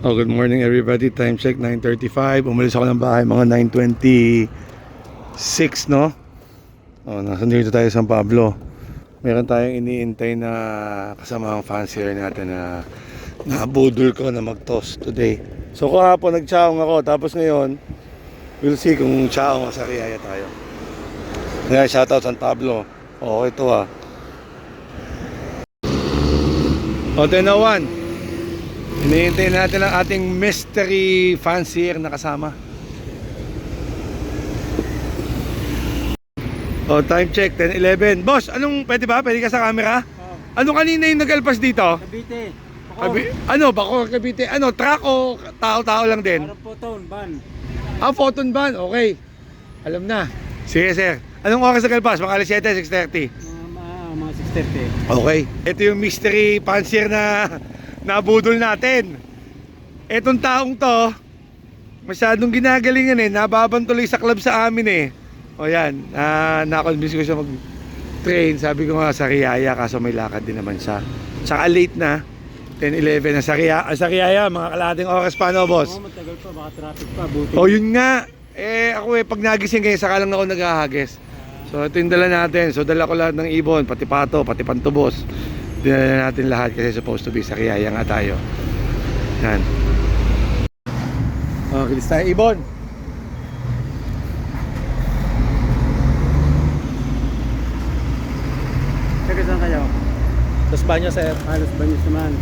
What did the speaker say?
Oh, good morning everybody. Time check 9:35. Umalis ako ng bahay mga 9:26, no? Oh, nandito tayo sa San Pablo. Meron tayong iniintay na kasamang fancier natin na nabudol ko na mag-toss today. So kahapon nag-chaong ako, tapos ngayon we'll see kung chaong sa Riyaya tayo. Kaya shoutout San Pablo. Oh, ito ah. O, 10:01. Hinihintay natin ang ating mystery fancier na kasama. O, time check 10:11. Boss, pwede ba? Pwede ka sa camera? Ano kanina yung nag-alpas dito? Cavite. Bako Cavite. Truck o tao-tao lang din? Parang photon, van. Photon van. Okay. Alam na. Sige, sir. Anong oras nag-alpas? Mga alas 7, 6:30. Mga 6:30. Okay. Ito yung mystery fancier na nabudol natin. Etong taong to, masyadong ginagalingan nababantuloy sa club sa amin O yan, na-convince ko siya mag-train. Sabi ko nga sa Riyaya, kaso may lakad din naman siya. Tsaka late na, 10:11 na sa Riyaya, mga kalahating oras pa, no, boss? Matagal pa, baka traffic pa, buti. Yun nga. Ako pag nagising kayo, saka lang ako naghahagis. So ito yung dala natin. So dala ko lahat ng ibon, pati pato, pati pantubos. Dinala natin lahat kasi supposed to be sa Riyaya nga tayo. Yan. Kilis tayo ibon. Teka, saan kayo? Los Baños, sir. Los Baños naman.